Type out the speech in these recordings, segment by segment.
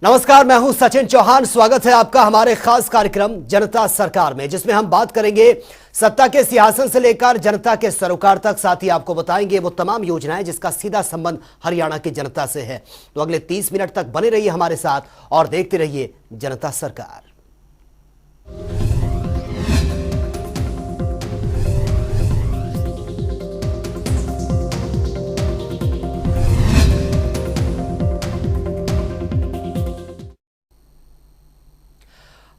नमस्कार, मैं हूं सचिन चौहान। स्वागत है आपका हमारे खास कार्यक्रम जनता सरकार में, जिसमें हम बात करेंगे सत्ता के सिंहासन से लेकर जनता के सरोकार तक। साथ ही आपको बताएंगे वो तमाम योजनाएं जिसका सीधा संबंध हरियाणा की जनता से है। तो अगले 30 मिनट तक बने रहिए हमारे साथ और देखते रहिए जनता सरकार।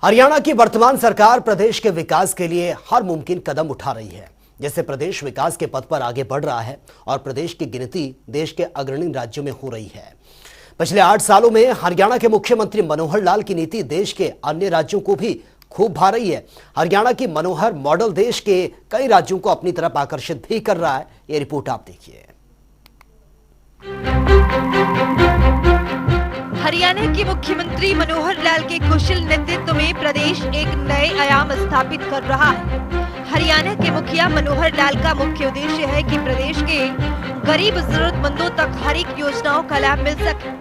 हरियाणा की वर्तमान सरकार प्रदेश के विकास के लिए हर मुमकिन कदम उठा रही है, जिससे प्रदेश विकास के पथ पर आगे बढ़ रहा है और प्रदेश की गिनती देश के अग्रणी राज्यों में हो रही है। पिछले 8 सालों में हरियाणा के मुख्यमंत्री मनोहर लाल की नीति देश के अन्य राज्यों को भी खूब भा रही है। हरियाणा की मनोहर मॉडल देश के कई राज्यों को अपनी तरफ आकर्षित भी कर रहा है। ये रिपोर्ट आप देखिए। हरियाणा के मुख्यमंत्री मनोहर लाल के कुशल नेतृत्व में प्रदेश एक नए आयाम स्थापित कर रहा है। हरियाणा के मुखिया मनोहर लाल का मुख्य उद्देश्य है कि प्रदेश के गरीब जरूरतमंदों तक हर एक योजनाओं का लाभ मिल सके।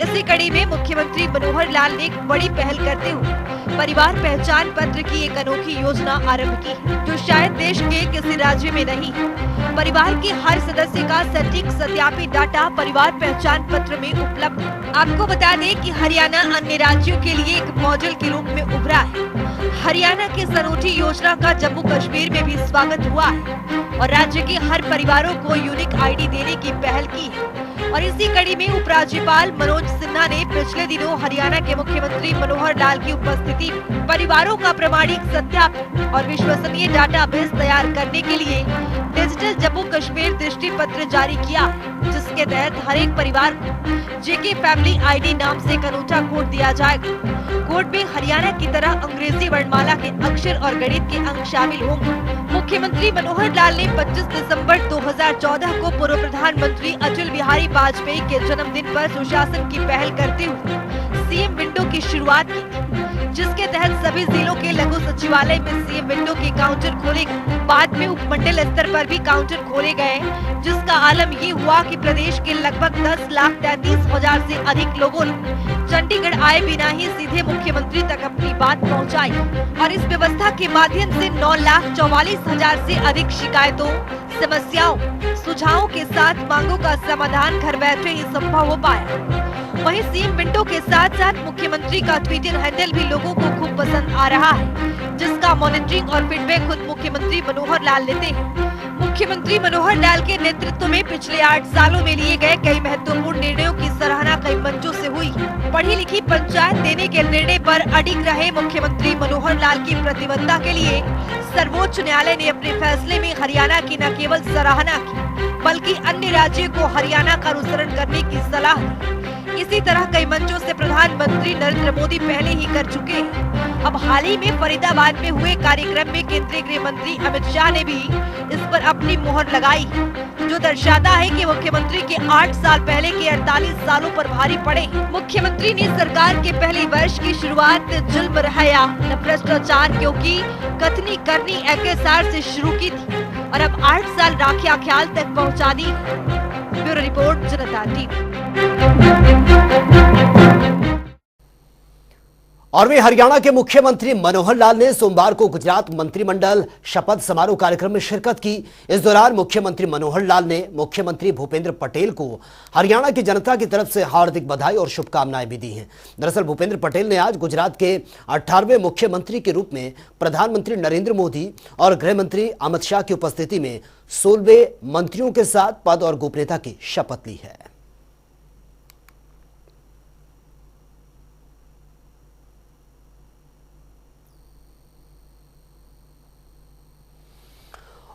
इसी कड़ी में मुख्यमंत्री मनोहर लाल ने एक बड़ी पहल करते हुए परिवार पहचान पत्र की एक अनोखी योजना आरंभ की, जो शायद देश के किसी राज्य में नहीं। परिवार के हर सदस्य का सटीक सत्यापित डाटा परिवार पहचान पत्र में उपलब्ध है। आपको बता दें कि हरियाणा अन्य राज्यों के लिए एक मॉडल के रूप में उभरा है। हरियाणा की इस अनूठी योजना का जम्मू कश्मीर में भी स्वागत हुआ है और राज्य के हर परिवारों को यूनिक आईडी देने की पहल की है। और इसी कड़ी में उपराज्यपाल मनोज सिन्हा ने पिछले दिनों हरियाणा के मुख्यमंत्री मनोहर लाल की उपस्थिति में परिवारों का प्रमाणिक सत्यापन और विश्वसनीय डाटाबेस तैयार करने के लिए डिजिटल जम्मू कश्मीर दृष्टि पत्र जारी किया, जिसके तहत हर एक परिवार को जेके फैमिली आईडी नाम से एक अनूठा कोड दिया जाएगा। कोड में हरियाणा की तरह अंग्रेजी वर्णमाला के अक्षर और गणित के अंक शामिल होंगे। मुख्यमंत्री मनोहर लाल ने 25 दिसंबर 2014 को पूर्व प्रधानमंत्री अटल बिहारी वाजपेयी के जन्मदिन पर सुशासन की पहल करते हुए सीएम विंडो की शुरुआत की, जिसके तहत सभी जिलों के लघु सचिवालय में सीएम विंडो के काउंटर खोले गए। बाद में उपमंडल स्तर पर भी काउंटर खोले गए, जिसका आलम ये हुआ कि प्रदेश के लगभग 10,33,000 से अधिक लोगों ने चंडीगढ़ आए बिना ही सीधे मुख्यमंत्री तक अपनी बात पहुंचाई और इस व्यवस्था के माध्यम से 9,44,000 से अधिक शिकायतों, समस्याओं, सुझावों के साथ मांगों का समाधान घर बैठे ही संभव हो पाया। वहीं सीएम विंडो के साथ साथ मुख्यमंत्री का ट्विटर हैंडल भी लोगों को खूब पसंद आ रहा है, जिसका मॉनिटरिंग और फीडबैक खुद मुख्यमंत्री मनोहर लाल लेते हैं। मुख्यमंत्री मनोहर लाल के नेतृत्व में पिछले 8 सालों में लिए गए कई महत्वपूर्ण निर्णयों की सराहना कई मंचों से हुई। पढ़ी लिखी पंचायत देने के निर्णय पर अडिग रहे मुख्यमंत्री मनोहर लाल की प्रतिबद्धता के लिए सर्वोच्च न्यायालय ने अपने फैसले में हरियाणा की न केवल सराहना की, बल्कि अन्य राज्यों को हरियाणा का अनुसरण करने की सलाह दी। इसी तरह कई मंचों से प्रधानमंत्री नरेंद्र मोदी पहले ही कर चुके हैं। अब हाल ही में फरीदाबाद में हुए कार्यक्रम में केंद्रीय गृह मंत्री अमित शाह ने भी इस पर अपनी मुहर लगाई, जो दर्शाता है कि मुख्यमंत्री के 8 साल पहले के 48 सालों पर भारी पड़े। मुख्यमंत्री ने सरकार के पहले वर्ष की शुरुआत जुल्म रहया न भ्रष्टाचार क्योंकि कथनी करनी एकेसार से शुरू की थी और अब 8 साल राखिया ख्याल तक पहुँचा दी। ब्यूरो रिपोर्ट, जनता टीवी। और वे हरियाणा के मुख्यमंत्री मनोहर लाल ने सोमवार को गुजरात मंत्रिमंडल शपथ समारोह कार्यक्रम में शिरकत की। इस दौरान मुख्यमंत्री मनोहर लाल ने मुख्यमंत्री भूपेंद्र पटेल को हरियाणा की जनता की तरफ से हार्दिक बधाई और शुभकामनाएं भी दी हैं। दरअसल भूपेंद्र पटेल ने आज गुजरात के 18वें मुख्यमंत्री के रूप में प्रधानमंत्री नरेंद्र मोदी और गृह मंत्री अमित शाह की उपस्थिति में 16वें मंत्रियों के साथ पद और गोपनीयता की शपथ ली है।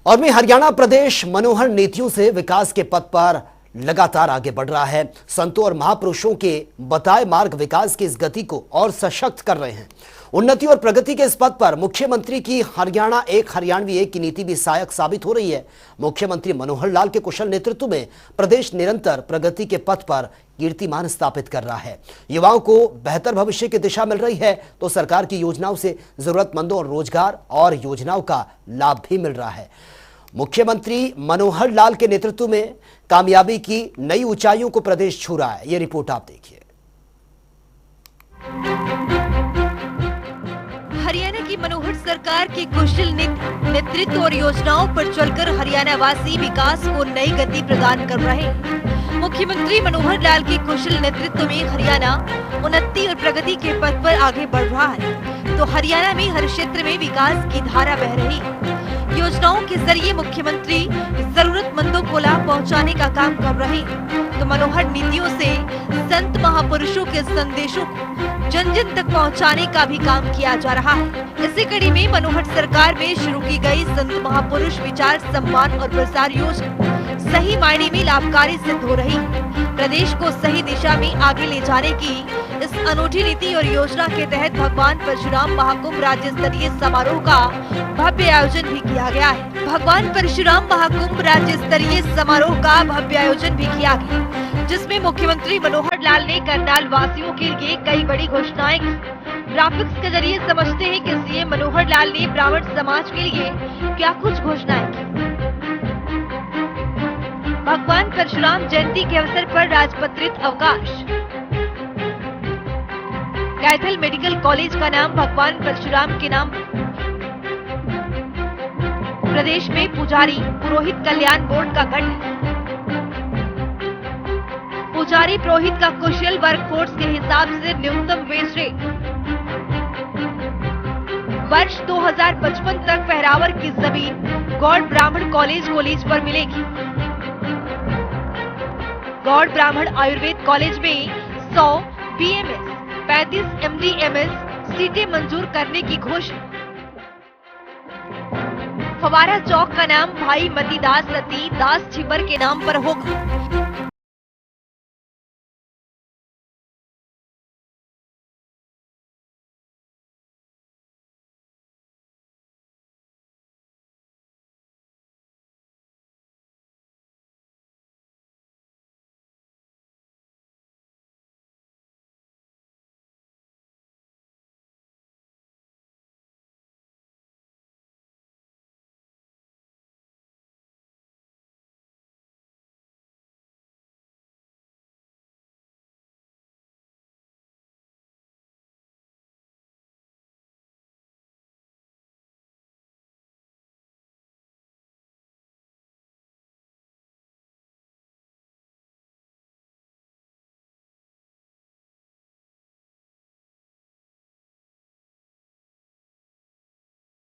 और में हरियाणा प्रदेश मनोहर नीतियों से विकास के पथ पर लगातार आगे बढ़ रहा है। संतों और महापुरुषों के बताए मार्ग विकास की इस गति को और सशक्त कर रहे हैं। उन्नति और प्रगति के इस पथ पर मुख्यमंत्री की हरियाणा एक हरियाणवी एक की नीति भी सहायक साबित हो रही है। मुख्यमंत्री मनोहर लाल के कुशल नेतृत्व में प्रदेश निरंतर प्रगति के पथ पर कीर्तिमान स्थापित कर रहा है। युवाओं को बेहतर भविष्य की दिशा मिल रही है तो सरकार की योजनाओं से जरूरतमंदों और रोजगार और योजनाओं का लाभ भी मिल रहा है। मुख्यमंत्री मनोहर लाल के नेतृत्व में कामयाबी की नई ऊंचाइयों को प्रदेश छू रहा है। यह रिपोर्ट आप देखिए। सरकार के कुशल नेतृत्व और योजनाओं पर चलकर हरियाणा वासी विकास को नई गति प्रदान कर रहे हैं। मुख्यमंत्री मनोहर लाल के कुशल नेतृत्व में हरियाणा उन्नति और प्रगति के पथ पर आगे बढ़ रहा है, तो हरियाणा में हर क्षेत्र में विकास की धारा बह रही है। योजनाओं के जरिए मुख्यमंत्री जरूरतमंदों को लाभ पहुंचाने का काम कर रहे हैं, तो मनोहर नीतियों से संत महापुरुषों के संदेशों को जन जन तक पहुंचाने का भी काम किया जा रहा है। इसी कड़ी में मनोहर सरकार में शुरू की गई संत महापुरुष विचार सम्मान और प्रसार योजना सही मायने में लाभकारी सिद्ध हो रही है। प्रदेश को सही दिशा में आगे ले जाने की इस अनूठी नीति और योजना के तहत भगवान परशुराम महाकुंभ राज्य स्तरीय समारोह का भव्य आयोजन भी किया गया है। भगवान परशुराम महाकुंभ राज्य स्तरीय समारोह का भव्य आयोजन भी किया गया, जिसमें मुख्यमंत्री मनोहर लाल ने करनाल वासियों के लिए कई बड़ी घोषणाएं की। ग्राफिक्स के जरिए समझते हैं कि सीएम मनोहर लाल ने ब्राह्मण समाज के लिए क्या कुछ घोषणाएं की। भगवान परशुराम जयंती के अवसर पर राजपत्रित अवकाश। कैथल मेडिकल कॉलेज का नाम भगवान परशुराम के नाम। प्रदेश में पुजारी पुरोहित कल्याण बोर्ड का गठन। पुजारी पुरोहित का कुशल वर्कफोर्स के हिसाब से न्यूनतम वेज रेट। वर्ष 2055 तक पहरावर की जमीन गौड़ ब्राह्मण कॉलेज पर मिलेगी। गौड़ ब्राह्मण आयुर्वेद कॉलेज में 100 बीएमएस 35 एमडीएमएस सीटें मंजूर करने की घोषणा। फवारा चौक का नाम भाई मतीदास रती दास छिबर के नाम पर होगा।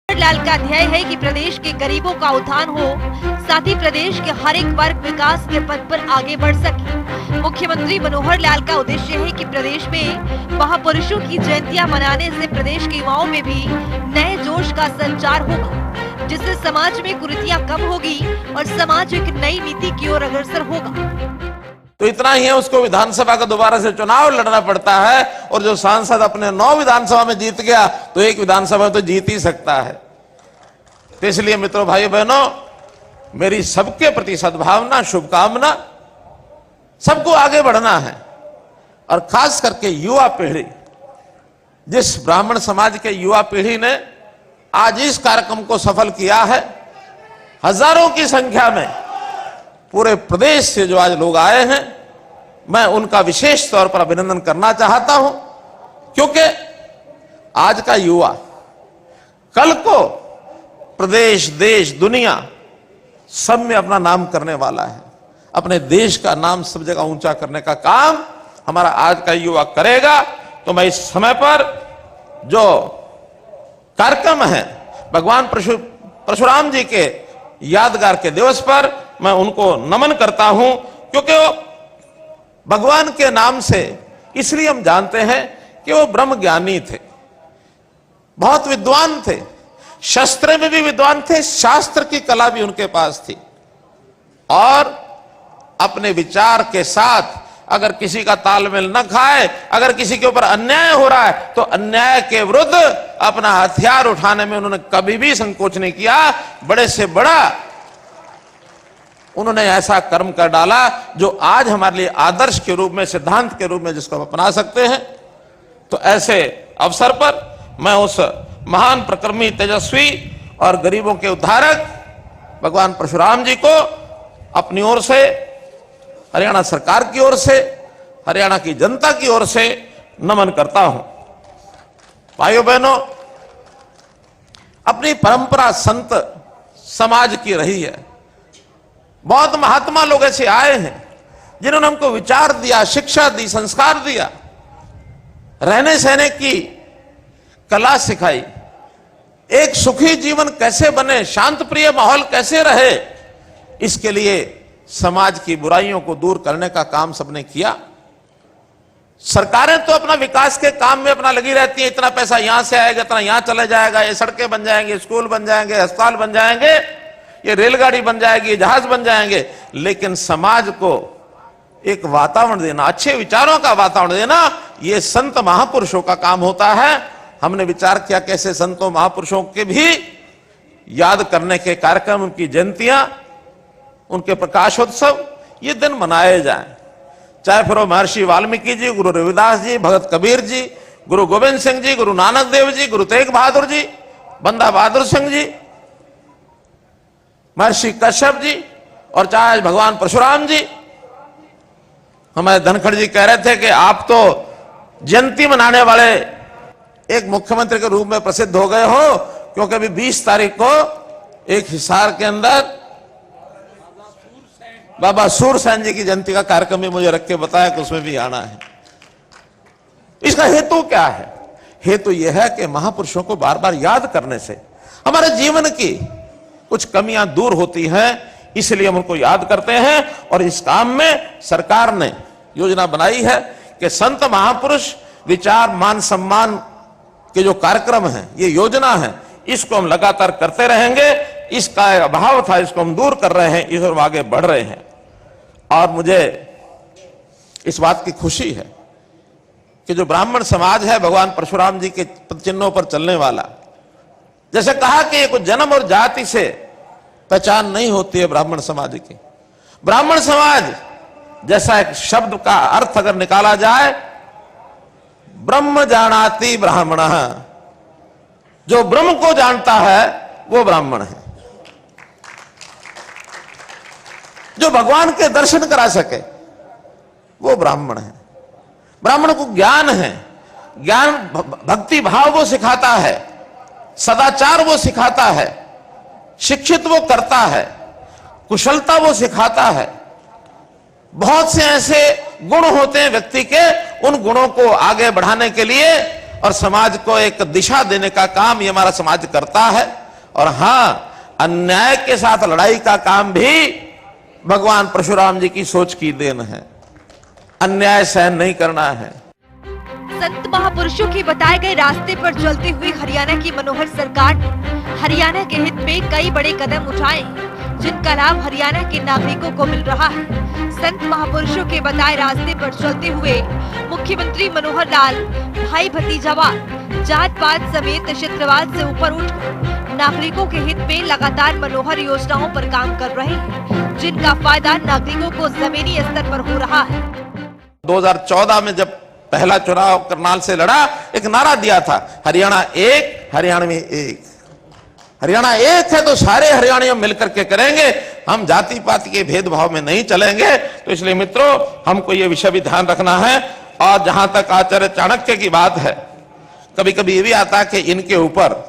लाल का ध्येय है कि प्रदेश के गरीबों का उत्थान हो, साथ ही प्रदेश के हर एक वर्ग विकास के पथ पर आगे बढ़ सके। मुख्यमंत्री मनोहर लाल का उद्देश्य है कि प्रदेश में महापुरुषों की जयंतियां मनाने से प्रदेश के युवाओं में भी नए जोश का संचार होगा, जिससे समाज में कुरीतियां कम होगी और समाज एक नई नीति की ओर अग्रसर होगा। तो इतना ही है, उसको विधानसभा का दोबारा से चुनाव लड़ना पड़ता है, और जो सांसद अपने 9 विधानसभा में जीत गया तो 1 विधानसभा तो जीत ही सकता है। तो इसलिए मित्रों, भाइयों बहनों, मेरी सबके प्रति सद्भावना, शुभकामना, सबको आगे बढ़ना है। और खास करके युवा पीढ़ी, जिस ब्राह्मण समाज के युवा पीढ़ी ने आज इस कार्यक्रम को सफल किया है, हजारों की संख्या में पूरे प्रदेश से जो आज लोग आए हैं, मैं उनका विशेष तौर पर अभिनंदन करना चाहता हूं, क्योंकि आज का युवा कल को प्रदेश, देश, दुनिया सब में अपना नाम करने वाला है। अपने देश का नाम सब जगह ऊंचा करने का काम हमारा आज का युवा करेगा। तो मैं इस समय पर जो कार्यक्रम है भगवान परशुराम जी के यादगार के दिवस पर, मैं उनको नमन करता हूं, क्योंकि वो भगवान के नाम से इसलिए हम जानते हैं कि वो ब्रह्म ज्ञानी थे, बहुत विद्वान थे, शस्त्र में भी विद्वान थे, शास्त्र की कला भी उनके पास थी। और अपने विचार के साथ अगर किसी का तालमेल न खाए, अगर किसी के ऊपर अन्याय हो रहा है तो अन्याय के विरुद्ध अपना हथियार उठाने में उन्होंने कभी भी संकोच नहीं किया। बड़े से बड़ा उन्होंने ऐसा कर्म कर डाला जो आज हमारे लिए आदर्श के रूप में, सिद्धांत के रूप में जिसको हम अपना सकते हैं। तो ऐसे अवसर पर मैं उस महान प्रकर्मी, तेजस्वी और गरीबों के उद्धारक भगवान परशुराम जी को अपनी ओर से, हरियाणा सरकार की ओर से, हरियाणा की जनता की ओर से नमन करता हूं। भाइयों बहनों, अपनी परंपरा संत समाज की रही है। बहुत महात्मा लोग ऐसे आए हैं जिन्होंने हमको विचार दिया, शिक्षा दी, संस्कार दिया, रहने सहने की कला सिखाई, एक सुखी जीवन कैसे बने, शांत प्रिय माहौल कैसे रहे, इसके लिए समाज की बुराइयों को दूर करने का काम सबने किया। सरकारें तो अपना विकास के काम में अपना लगी रहती है, इतना पैसा यहां से आएगा, इतना यहां चले जाएगा, ये सड़कें बन जाएंगे, स्कूल बन जाएंगे, अस्पताल बन जाएंगे, ये रेलगाड़ी बन जाएगी, जहाज बन जाएंगे, लेकिन समाज को एक वातावरण देना, अच्छे विचारों का वातावरण देना, ये संत महापुरुषों का काम होता है। हमने विचार किया कैसे संतों महापुरुषों के भी याद करने के कार्यक्रम, उनकी जयंतियां, उनके प्रकाशोत्सव ये दिन मनाए जाएं। चाहे फिर वो महर्षि वाल्मीकि जी, गुरु रविदास जी, भगत कबीर जी, गुरु गोविंद सिंह जी, गुरु नानक देव जी, गुरु तेग बहादुर जी, बंदा बहादुर सिंह जी, महर्षि कश्यप जी, और चाहे भगवान परशुराम जी। हमारे धनखड़ जी कह रहे थे कि आप तो जयंती मनाने वाले एक मुख्यमंत्री के रूप में प्रसिद्ध हो गए हो, क्योंकि अभी 20 तारीख को एक हिसार के अंदर बाबा सूरसेन जी की जयंती का कार्यक्रम भी मुझे रख के बताया कि उसमें भी आना है। इसका हेतु क्या है? हेतु यह है कि महापुरुषों को बार बार याद करने से हमारे जीवन की कुछ कमियां दूर होती हैं, इसलिए हम उनको याद करते हैं। और इस काम में सरकार ने योजना बनाई है कि संत महापुरुष विचार मान सम्मान के जो कार्यक्रम है, ये योजना है, इसको हम लगातार करते रहेंगे। इसका अभाव था, इसको हम दूर कर रहे हैं, इस ओर आगे बढ़ रहे हैं। और मुझे इस बात की खुशी है कि जो ब्राह्मण समाज है, भगवान परशुराम जी के चिन्हों पर चलने वाला, जैसे कहा कि कुछ जन्म और जाति से पहचान नहीं होती है ब्राह्मण समाज की। ब्राह्मण समाज जैसा एक शब्द का अर्थ अगर निकाला जाए, ब्रह्म जानाति ब्राह्मण, जो ब्रह्म को जानता है वो ब्राह्मण है। जो भगवान के दर्शन करा सके वो ब्राह्मण है। ब्राह्मण को ज्ञान है, ज्ञान भक्ति भाव वो सिखाता है, सदाचार वो सिखाता है, शिक्षित वो करता है, कुशलता वो सिखाता है। बहुत से ऐसे गुण होते हैं व्यक्ति के, उन गुणों को आगे बढ़ाने के लिए और समाज को एक दिशा देने का काम ये हमारा समाज करता है। और हां, अन्याय के साथ लड़ाई का काम भी भगवान परशुराम जी की सोच की देन है। अन्याय सहन नहीं करना है। संत महापुरुषों के बताए गए रास्ते पर चलते हुए हरियाणा की मनोहर सरकार ने हरियाणा के हित में कई बड़े कदम उठाए, जिनका लाभ हरियाणा के नागरिकों को मिल रहा है। संत महापुरुषों के बताए रास्ते पर चलते हुए मुख्यमंत्री मनोहर लाल भाई भतीजावाद, जात पात समेत क्षेत्रवाद से ऊपर उठकर नागरिकों के हित में लगातार मनोहर योजनाओं पर काम कर रहे हैं, जिनका फायदा नागरिकों को जमीनी स्तर पर हो रहा है। 2014 में जब पहला चुनाव करनाल से लड़ा, एक नारा दिया था, हरियाणा एक, हरियाणा में एक। हरियाणा एक है तो सारे हरियाणा मिलकर के करेंगे, हम जाति पाति के भेदभाव में नहीं चलेंगे। तो इसलिए मित्रों, हमको ये विषय भी ध्यान रखना है। और जहां तक आचार्य चाणक्य की बात है, कभी कभी ये भी आता है कि इनके ऊपर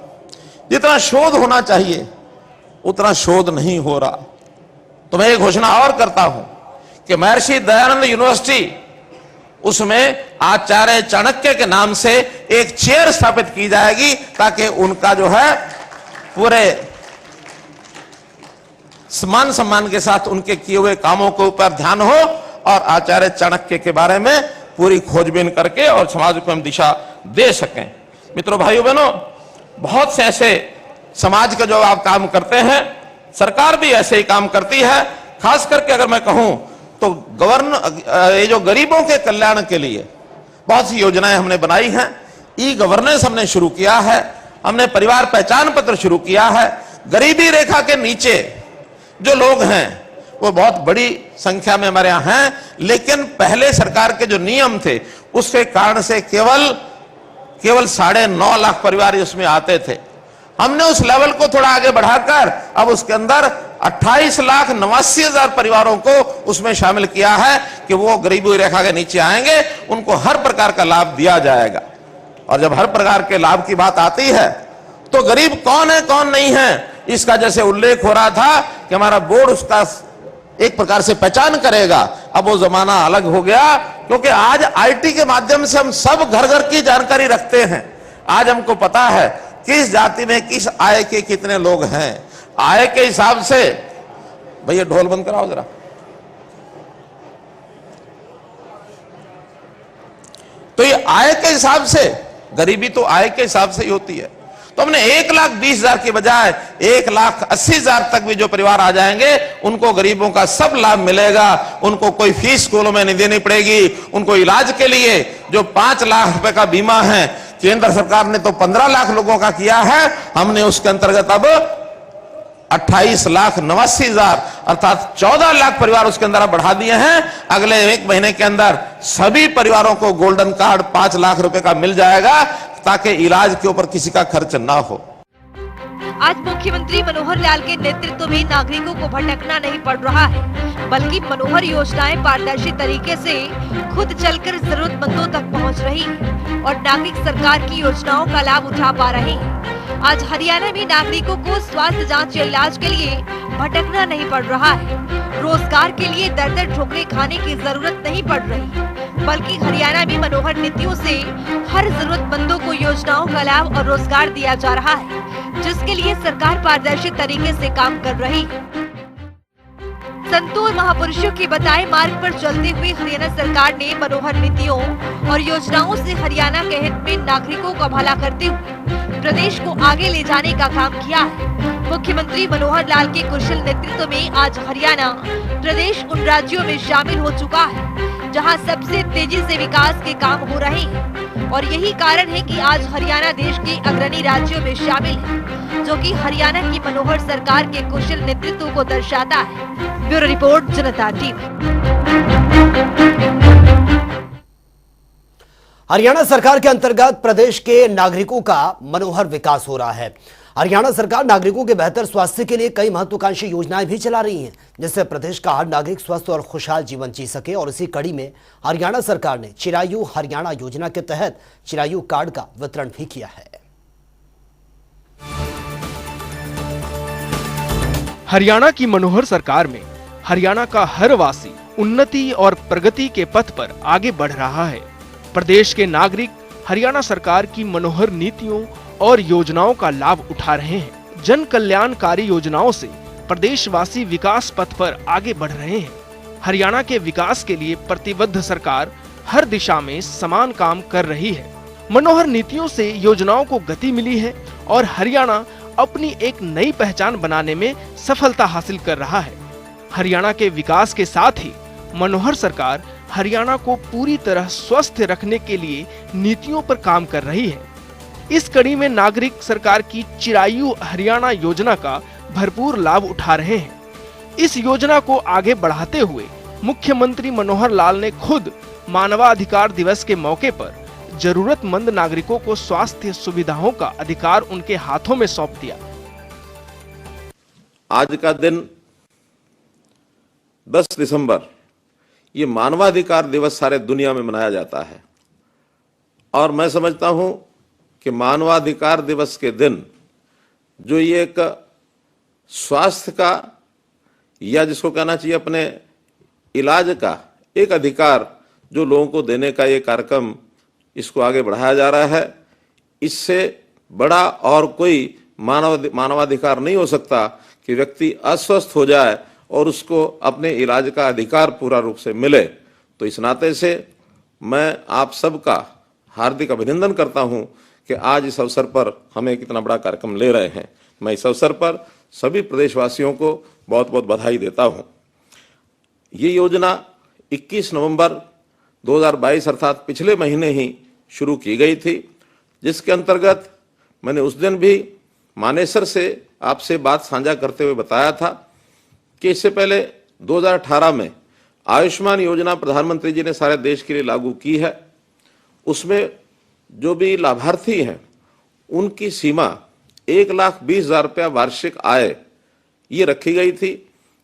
जितना शोध होना चाहिए उतना शोध नहीं हो रहा। तो मैं ये घोषणा और करता हूं कि महर्षि दयानंद यूनिवर्सिटी, उसमें आचार्य चाणक्य के नाम से एक चेयर स्थापित की जाएगी, ताकि उनका जो है पूरे मान सम्मान के साथ उनके किए हुए कामों के ऊपर ध्यान हो और आचार्य चाणक्य के बारे में पूरी खोजबीन करके और समाज को हम दिशा दे सकें। मित्रों, भाइयों बहनों, बहुत से ऐसे समाज का जो आप काम करते हैं, सरकार भी ऐसे ही काम करती है। खास करके अगर मैं कहूं तो ये जो गरीबों के कल्याण के लिए बहुत सी योजनाएं हमने बनाई हैं। ई गवर्नेंस हमने शुरू किया है, हमने परिवार पहचान पत्र शुरू किया है। गरीबी रेखा के नीचे जो लोग हैं वो बहुत बड़ी संख्या में हमारे यहाँ हैं, लेकिन पहले सरकार के जो नियम थे उसके कारण से केवल 9.5 लाख परिवार उसमें आते थे। हमने उस लेवल को थोड़ा आगे बढ़ाकर अब उसके अंदर 28,89,000 परिवारों को उसमें शामिल किया है कि वो गरीबी रेखा के नीचे आएंगे, उनको हर प्रकार का लाभ दिया जाएगा। और जब हर प्रकार के लाभ की बात आती है तो गरीब कौन है कौन नहीं है इसका जैसे उल्लेख हो रहा था कि हमारा बोर्ड उसका एक प्रकार से पहचान करेगा। अब वो जमाना अलग हो गया, क्योंकि आज आईटी के माध्यम से हम सब घर घर की जानकारी रखते हैं। आज हमको पता है किस जाति में किस आय के कितने लोग हैं। आय के हिसाब से, भैया ढोल बंद कराओ जरा, तो ये आय के हिसाब से, गरीबी तो आय के हिसाब से ही होती है। तो हमने 1,20,000 की बजाय 1,80,000 तक भी जो परिवार आ जाएंगे उनको गरीबों का सब लाभ मिलेगा। उनको कोई फीस स्कूलों में नहीं देनी पड़ेगी। उनको इलाज के लिए जो 5 लाख रुपए का बीमा है, केंद्र सरकार ने तो 15 लाख लोगों का किया है, हमने उसके अंतर्गत अब 28,89,000 अर्थात 14 लाख परिवार उसके अंदर बढ़ा दिए हैं। अगले 1 महीने के अंदर सभी परिवारों को गोल्डन कार्ड 5 लाख रुपए का मिल जाएगा, ताकि इलाज के ऊपर किसी का खर्च ना हो। आज मुख्यमंत्री मनोहर लाल के नेतृत्व में नागरिकों को भटकना नहीं पड़ रहा है, बल्कि मनोहर योजनाएं पारदर्शी तरीके से खुद चलकर जरूरतमंदों तक पहुंच रही है और नागरिक सरकार की योजनाओं का लाभ उठा पा रहे हैं। आज हरियाणा में नागरिकों को स्वास्थ्य जांच या इलाज के लिए भटकना नहीं पड़ रहा है। रोजगार के लिए दर-दर ठोकरें खाने की जरूरत नहीं पड़ रही, बल्कि हरियाणा में मनोहर नीतियों से हर जरूरतमंदों को योजनाओं का लाभ और रोजगार दिया जा रहा है, जिसके लिए सरकार पारदर्शी तरीके से काम कर रही है। संतों और महापुरुषों के बताए मार्ग पर चलते हुए हरियाणा सरकार ने मनोहर नीतियों और योजनाओं से हरियाणा के हित में नागरिकों का भला करते हुए प्रदेश को आगे ले जाने का काम किया है। मुख्यमंत्री मनोहर लाल के कुशल नेतृत्व में आज हरियाणा प्रदेश उन राज्यों में शामिल हो चुका है जहां सबसे तेजी से विकास के काम हो रहे हैं, और यही कारण है कि आज हरियाणा देश के अग्रणी राज्यों में शामिल है, जो कि हरियाणा की मनोहर सरकार के कुशल नेतृत्व को दर्शाता है। ब्यूरो रिपोर्ट, जनता टीवी। हरियाणा सरकार के अंतर्गत प्रदेश के नागरिकों का मनोहर विकास हो रहा है। हरियाणा सरकार नागरिकों के बेहतर स्वास्थ्य के लिए कई महत्वाकांक्षी योजनाएं भी चला रही हैं, जिससे प्रदेश का हर नागरिक स्वस्थ और खुशहाल जीवन जी सके। और इसी कड़ी में हरियाणा सरकार ने चिरायु हरियाणा योजना के तहत चिरायु कार्ड का वितरण भी किया है। हरियाणा की मनोहर सरकार में हरियाणा का हर वासी उन्नति और प्रगति के पथ पर आगे बढ़ रहा है। प्रदेश के नागरिक हरियाणा सरकार की मनोहर नीतियों और योजनाओं का लाभ उठा रहे हैं। जन कल्याणकारी योजनाओं से प्रदेशवासी विकास पथ पर आगे बढ़ रहे हैं। हरियाणा के विकास के लिए प्रतिबद्ध सरकार हर दिशा में समान काम कर रही है। मनोहर नीतियों से योजनाओं को गति मिली है और हरियाणा अपनी एक नई पहचान बनाने में सफलता हासिल कर रहा है। हरियाणा के विकास के साथ ही मनोहर सरकार हरियाणा को पूरी तरह स्वस्थ रखने के लिए नीतियों पर काम कर रही है। इस कड़ी में नागरिक सरकार की चिरायु हरियाणा योजना का भरपूर लाभ उठा रहे हैं। इस योजना को आगे बढ़ाते हुए मुख्यमंत्री मनोहर लाल ने खुद मानवाधिकार दिवस के मौके पर जरूरतमंद नागरिकों को स्वास्थ्य सुविधाओं का अधिकार उनके हाथों में सौंप दिया। आज का दिन 10 दिसंबर ये मानवाधिकार दिवस सारे दुनिया में मनाया जाता है, और मैं समझता हूं कि मानवाधिकार दिवस के दिन जो ये एक स्वास्थ्य का, या जिसको कहना चाहिए अपने इलाज का एक अधिकार जो लोगों को देने का ये कार्यक्रम, इसको आगे बढ़ाया जा रहा है। इससे बड़ा और कोई मानवाधिकार नहीं हो सकता कि व्यक्ति अस्वस्थ हो जाए और उसको अपने इलाज का अधिकार पूरा रूप से मिले। तो इस नाते से मैं आप सबका हार्दिक अभिनंदन करता हूं कि आज इस अवसर पर हम एक इतना बड़ा कार्यक्रम ले रहे हैं। मैं इस अवसर पर सभी प्रदेशवासियों को बहुत बहुत बधाई देता हूं। ये योजना 21 नवंबर 2022 अर्थात पिछले महीने ही शुरू की गई थी, जिसके अंतर्गत मैंने उस दिन भी मानेसर से आपसे बात साझा करते हुए बताया था कि इससे पहले 2018 में आयुष्मान योजना प्रधानमंत्री जी ने सारे देश के लिए लागू की है। उसमें जो भी लाभार्थी हैं उनकी सीमा 1,20,000 रुपया वार्षिक आय ये रखी गई थी,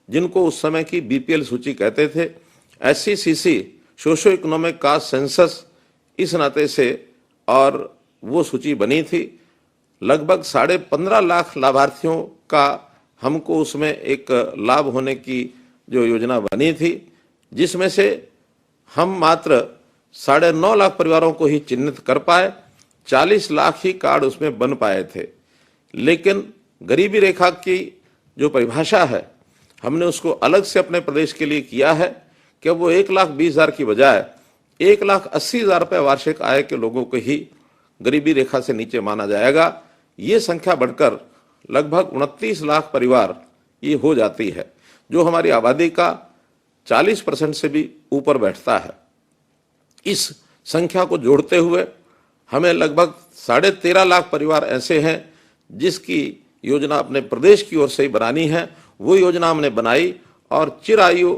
जिनको उस समय की बीपीएल सूची कहते थे। SCCC socio economic caste census इस नाते से और वो सूची बनी थी। लगभग 15.5 लाख लाभार्थियों का हमको उसमें एक लाभ होने की जो योजना बनी थी, जिसमें से हम मात्र 9.5 लाख परिवारों को ही चिन्हित कर पाए। 40 लाख ही कार्ड उसमें बन पाए थे। लेकिन गरीबी रेखा की जो परिभाषा है, हमने उसको अलग से अपने प्रदेश के लिए किया है कि वो 1,20,000 की बजाय 1,80,000 रुपये वार्षिक आय के लोगों को ही गरीबी रेखा से नीचे माना जाएगा। ये संख्या बढ़कर लगभग 29 लाख परिवार ये हो जाती है, जो हमारी आबादी का 40% से भी ऊपर बैठता है। इस संख्या को जोड़ते हुए हमें लगभग 13.5 लाख परिवार ऐसे हैं जिसकी योजना अपने प्रदेश की ओर से ही बनानी है। वो योजना हमने बनाई और चिरायु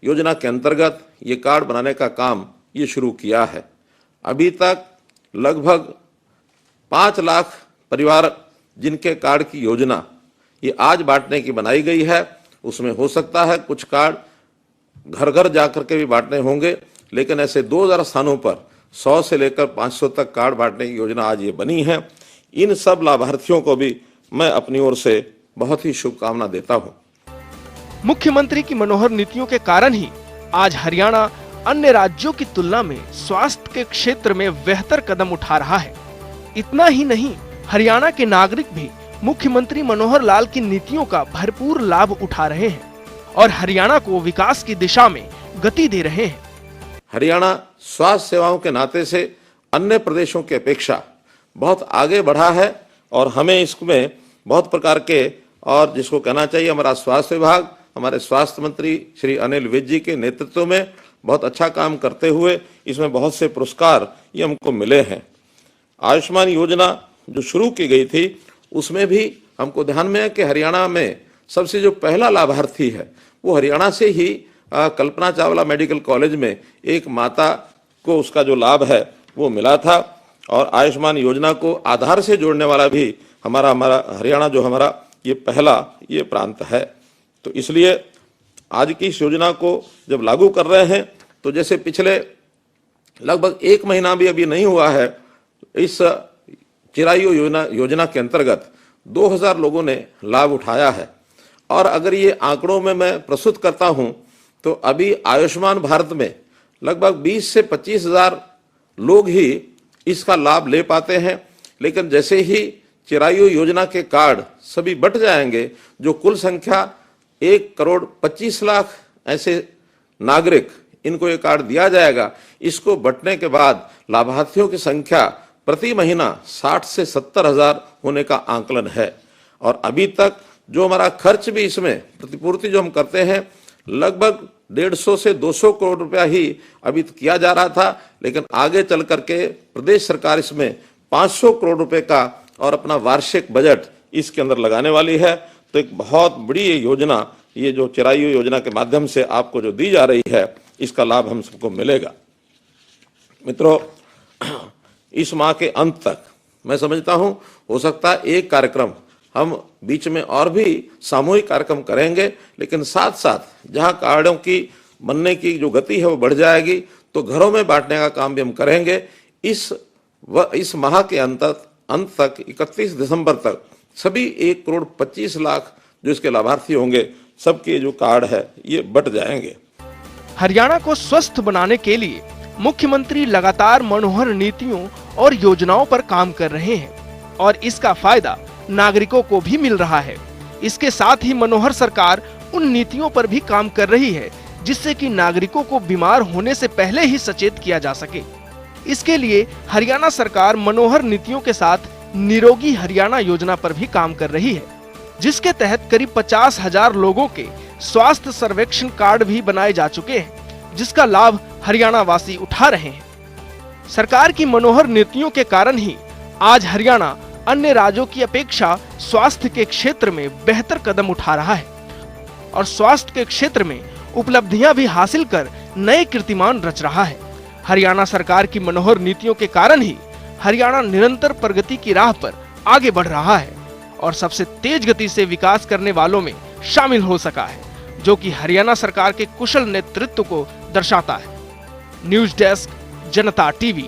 योजना के अंतर्गत ये कार्ड बनाने का काम ये शुरू किया है। अभी तक लगभग 5 लाख परिवार जिनके कार्ड की योजना ये आज बांटने की बनाई गई है, उसमें हो सकता है कुछ कार्ड घर घर जाकर के भी बांटने होंगे, लेकिन ऐसे 2000 स्थानों पर 100 से लेकर 500 तक कार्ड बांटने की योजना आज ये बनी है। इन सब लाभार्थियों को भी मैं अपनी ओर से बहुत ही शुभकामना देता हूं। मुख्यमंत्री की मनोहर नीतियों के कारण ही आज हरियाणा अन्य राज्यों की तुलना में स्वास्थ्य के क्षेत्र में बेहतर कदम उठा रहा है। इतना ही नहीं, हरियाणा के नागरिक भी मुख्यमंत्री मनोहर लाल की नीतियों का भरपूर लाभ उठा रहे हैं और हरियाणा को विकास की दिशा में गति दे रहे हैं। हरियाणा स्वास्थ्य सेवाओं के नाते से अन्य प्रदेशों की अपेक्षा बहुत आगे बढ़ा है और हमें इसमें बहुत प्रकार के, और जिसको कहना चाहिए हमारा स्वास्थ्य विभाग, हमारे स्वास्थ्य मंत्री श्री अनिल विज जी के नेतृत्व में बहुत अच्छा काम करते हुए इसमें बहुत से पुरस्कार ये हमको मिले हैं। आयुष्मान योजना जो शुरू की गई थी उसमें भी हमको ध्यान में है कि हरियाणा में सबसे जो पहला लाभार्थी है वो हरियाणा से ही कल्पना चावला मेडिकल कॉलेज में एक माता को उसका जो लाभ है वो मिला था। और आयुष्मान योजना को आधार से जोड़ने वाला भी हमारा हरियाणा जो हमारा ये पहला ये प्रांत है। तो इसलिए आज की इस योजना को जब लागू कर रहे हैं तो जैसे पिछले लगभग 1 महीना भी अभी नहीं हुआ है, इस चिरायु योजना के अंतर्गत 2000 लोगों ने लाभ उठाया है। और अगर ये आंकड़ों में मैं प्रस्तुत करता हूं तो अभी आयुष्मान भारत में लगभग 20 से 25,000 लोग ही इसका लाभ ले पाते हैं। लेकिन जैसे ही चिरायु योजना के कार्ड सभी बट जाएंगे, जो कुल संख्या 1,25,00,000 ऐसे नागरिक इनको ये कार्ड दिया जाएगा, इसको बटने के बाद लाभार्थियों की संख्या प्रति महीना 60 से 70,000 होने का आंकलन है। और अभी तक जो हमारा खर्च भी इसमें प्रतिपूर्ति जो हम करते हैं लगभग 150 से 200 करोड़ रुपया ही अभी किया जा रहा था, लेकिन आगे चल करके प्रदेश सरकार इसमें 500 करोड़ रुपए का और अपना वार्षिक बजट इसके अंदर लगाने वाली है। तो एक बहुत बड़ी ये योजना, ये जो चिरायु योजना के माध्यम से आपको जो दी जा रही है, इसका लाभ हम सबको मिलेगा। मित्रों, इस माह के अंत तक मैं समझता हूं हो सकता है एक कार्यक्रम हम बीच में और भी सामूहिक कार्यक्रम करेंगे, लेकिन साथ साथ जहां कार्डों की बनने की जो गति है वो बढ़ जाएगी तो घरों में बांटने का काम भी हम करेंगे। इस माह के अंत तक 31 दिसंबर तक सभी 1,25,00,000 जो इसके लाभार्थी होंगे, सबके जो कार्ड है ये बट जाएंगे। हरियाणा को स्वस्थ बनाने के लिए मुख्यमंत्री लगातार मनोहर नीतियों और योजनाओं पर काम कर रहे हैं और इसका फायदा नागरिकों को भी मिल रहा है। इसके साथ ही मनोहर सरकार उन नीतियों पर भी काम कर रही है जिससे कि नागरिकों को बीमार होने से पहले ही सचेत किया जा सके। इसके लिए हरियाणा सरकार मनोहर नीतियों के साथ निरोगी हरियाणा योजना पर भी काम कर रही है, जिसके तहत करीब 50,000 लोगों के स्वास्थ्य सर्वेक्षण कार्ड भी बनाए जा चुके हैं, जिसका लाभ हरियाणा वासी उठा रहे हैं। सरकार की मनोहर नीतियों के कारण ही आज हरियाणा अन्य राज्यों की अपेक्षा स्वास्थ्य के क्षेत्र में बेहतर कदम उठा रहा है और स्वास्थ्य के क्षेत्र में उपलब्धियां भी हासिल कर नए कीर्तिमान रच रहा है। हरियाणा सरकार की मनोहर नीतियों के कारण ही हरियाणा निरंतर प्रगति की राह पर आगे बढ़ रहा है और सबसे तेज गति से विकास करने वालों में शामिल हो सका है, जो कि हरियाणा सरकार के कुशल नेतृत्व को दर्शाता है। न्यूज डेस्क, जनता टीवी।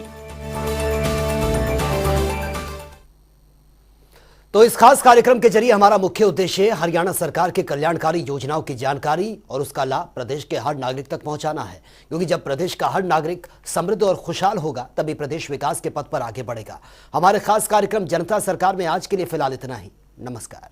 तो इस खास कार्यक्रम के जरिए हमारा मुख्य उद्देश्य हरियाणा सरकार के कल्याणकारी योजनाओं की जानकारी और उसका लाभ प्रदेश के हर नागरिक तक पहुंचाना है, क्योंकि जब प्रदेश का हर नागरिक समृद्ध और खुशहाल होगा तभी प्रदेश विकास के पथ पर आगे बढ़ेगा। हमारे खास कार्यक्रम जनता सरकार में आज के लिए फिलहाल इतना ही। नमस्कार।